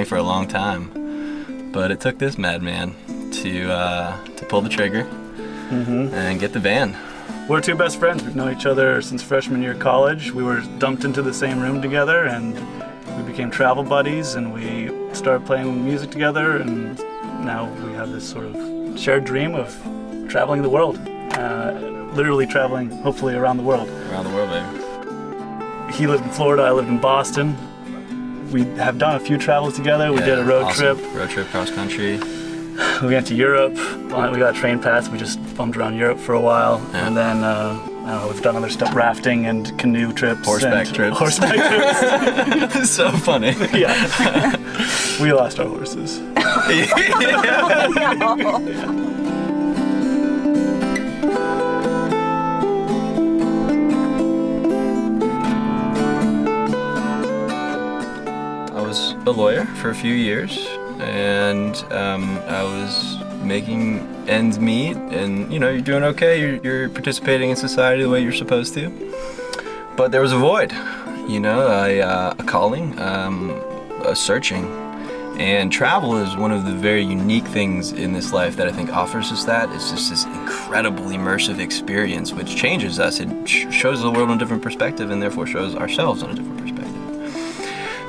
for a long time, but it took this madman to pull the trigger and get the van. We're two best friends. We've known each other since freshman year of college. We were dumped into the same room together, and we became travel buddies, and we started playing music together, and now we have this sort of shared dream of traveling the world. Literally traveling, hopefully, around the world. Around the world, baby. He lived in Florida, I lived in Boston. We have done a few travels together. We did a road trip. Road trip cross country. We went to Europe. We got a train pass. We just bumped around Europe for a while. Yeah. And then I don't know, we've done other stuff, rafting and canoe trips. Horseback trips. It's so funny. Yeah. We lost our horses. I was a lawyer for a few years, and I was making ends meet, and you know, you're doing okay, you're participating in society the way you're supposed to, but there was a void, you know, a calling, a searching, and travel is one of the very unique things in this life that I think offers us that. It's just this incredible immersive experience which changes us. It shows the world in a different perspective, and therefore shows ourselves on a different perspective.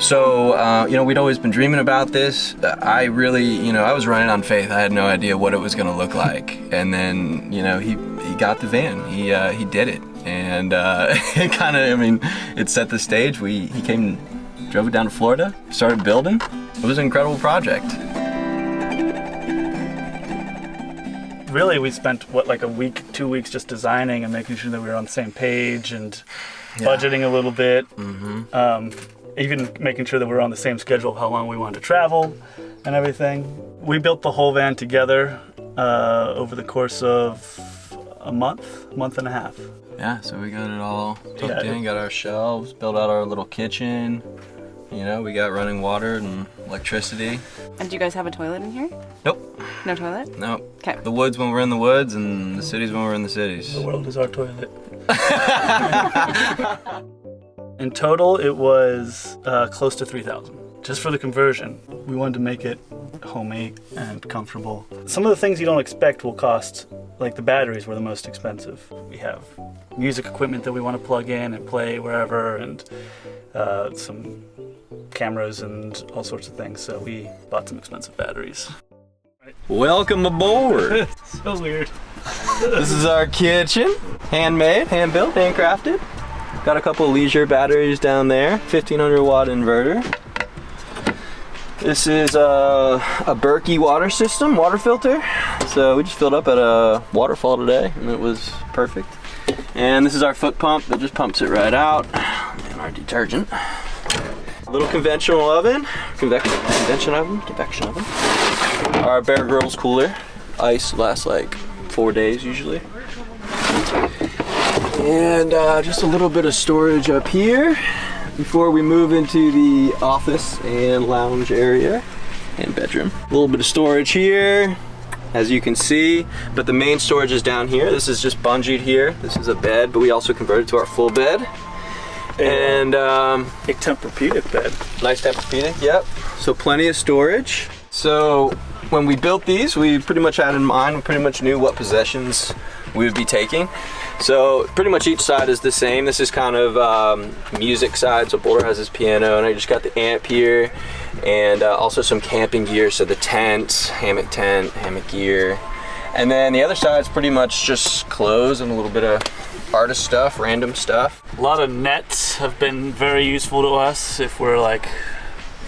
So, you know, we'd always been dreaming about this. I really, you know, I was running on faith. I had no idea what it was going to look like. And then, you know, he got the van. He did it. And it kind of, I mean, it set the stage. He came, drove it down to Florida, started building. It was an incredible project. Really, we spent, like a week, 2 weeks just designing and making sure that we were on the same page and budgeting a little bit. Even making sure that we were on the same schedule of how long we wanted to travel and everything. We built the whole van together over the course of a month and a half. Yeah, so we got it all tucked in, got our shelves, built out our little kitchen. You know, we got running water and electricity. And do you guys have a toilet in here? Nope. No toilet? Nope. Okay. The woods when we're in the woods, and the cities when we're in the cities. The world is our toilet. In total, it was close to $3,000. Just for the conversion. We wanted to make it homey and comfortable. Some of the things you don't expect will cost, like the batteries were the most expensive. We have music equipment that we want to plug in and play wherever, and some cameras and all sorts of things. So we bought some expensive batteries. Welcome aboard. So weird. This is our kitchen. Handmade, hand-built, handcrafted. Got a couple leisure batteries down there, 1500 watt inverter. This is a Berkey water system, water filter. So we just filled up at a waterfall today, and it was perfect. And this is our foot pump that just pumps it right out. And our detergent. A little conventional oven, convection oven. Our Bear Grylls cooler. Ice lasts like 4 days usually. And just a little bit of storage up here before we move into the office and lounge area and bedroom. A little bit of storage here, as you can see, but the main storage is down here. This is just bungeed here. This is a bed, but we also converted to our full bed. And a Tempur-Pedic bed. Nice Tempur-Pedic, yep. So plenty of storage. So when we built these, we pretty much had in mind, we pretty much knew what possessions we would be taking. So pretty much each side is the same. This is kind of music side, so Boulder has his piano, and I just got the amp here, and also some camping gear, so the tent, hammock gear. And then the other side's pretty much just clothes and a little bit of artist stuff, random stuff. A lot of nets have been very useful to us if we're like,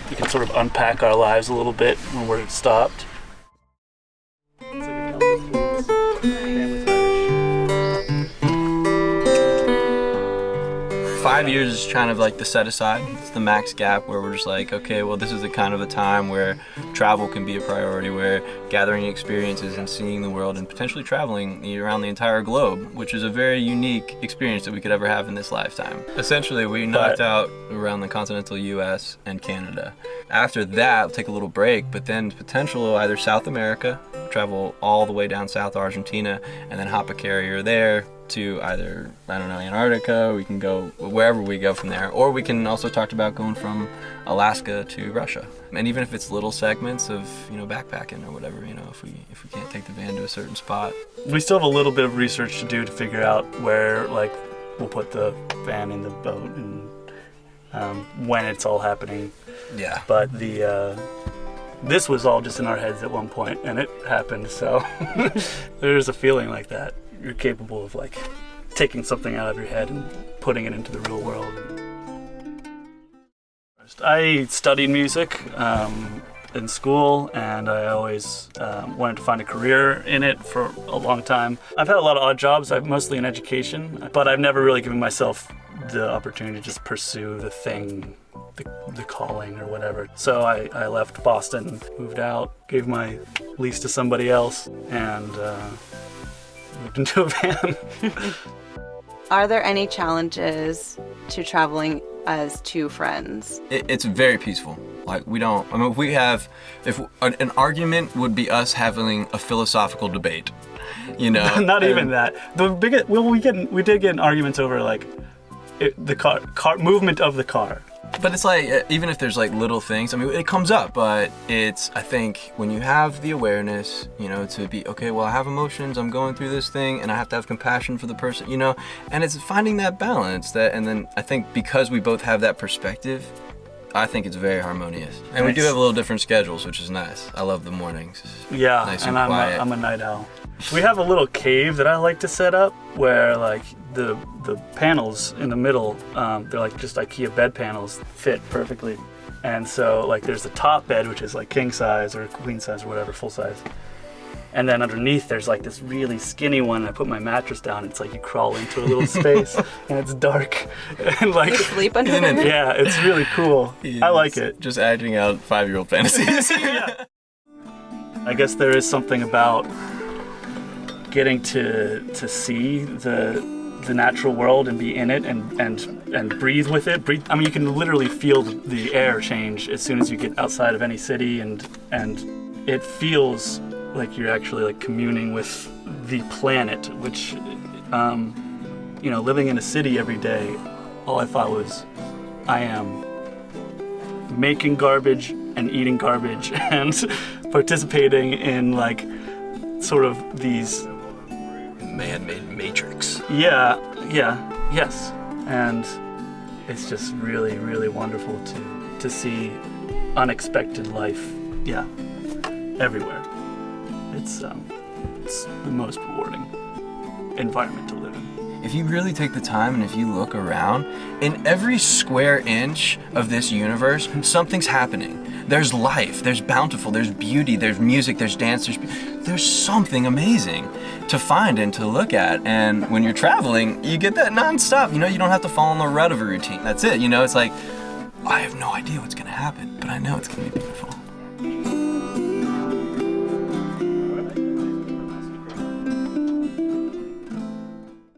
we can sort of unpack our lives a little bit when we're stopped. 5 years is kind of like the set aside. It's the max gap where we're just like, okay, well, this is the kind of a time where travel can be a priority, where gathering experiences and seeing the world and potentially traveling around the entire globe, which is a very unique experience that we could ever have in this lifetime. Essentially, we knocked out around the continental US and Canada. After that, we'll take a little break, but then potential either South America, travel all the way down south to Argentina, and then hop a carrier there to either, I don't know, Antarctica, we can go wherever we go from there, or we can also talk about going from Alaska to Russia. And even if it's little segments of, backpacking or whatever, if we can't take the van to a certain spot. We still have a little bit of research to do to figure out where, like, we'll put the van in the boat and when it's all happening. Yeah. But this was all just in our heads at one point, and it happened, so there's a feeling like that. You're capable of, like, taking something out of your head and putting it into the real world. I studied music in school, and I always wanted to find a career in it for a long time. I've had a lot of odd jobs, mostly in education, but I've never really given myself the opportunity to just pursue the thing, the calling or whatever. So I left Boston, moved out, gave my lease to somebody else, and moved into a van. Are there any challenges to traveling as two friends? It's very peaceful. Like, if an argument would be us having a philosophical debate, Not even that. We did get in arguments over, like, the car movement of the car. But it's like, even if there's like little things, it comes up, but I think when you have the awareness, to be, okay, well, I have emotions, I'm going through this thing, and I have to have compassion for the person, and it's finding that balance, and then I think because we both have that perspective, I think it's very harmonious. And we do have a little different schedules, which is nice. I love the mornings. Yeah, nice and quiet. I'm a night owl. We have a little cave that I like to set up where, like, the panels in the middle, they're like just IKEA bed panels, fit perfectly. And so, like, there's the top bed, which is like king size or queen size or whatever, full size. And then underneath there's like this really skinny one. I put my mattress down. It's like you crawl into a little space and it's dark. And like, You sleep under there? yeah, it's really cool. I like it. Just acting out 5-year-old fantasies. Yeah. I guess there is something about getting to see the natural world and be in it and breathe with it. You can literally feel the air change as soon as you get outside of any city, and it feels like you're actually, like, communing with the planet, which, living in a city every day, all I thought was, I am making garbage and eating garbage and participating in, like, sort of these man-made matrix. Yes. And it's just really, really wonderful to see unexpected life, everywhere. It's the most rewarding environment to live in. If you really take the time and if you look around, in every square inch of this universe, something's happening. There's life, there's bountiful, there's beauty, there's music, there's dance, there's something amazing to find and to look at. And when you're traveling, you get that nonstop. You don't have to fall in the rut of a routine. That's it. It's like, I have no idea what's gonna happen, but I know it's gonna be beautiful.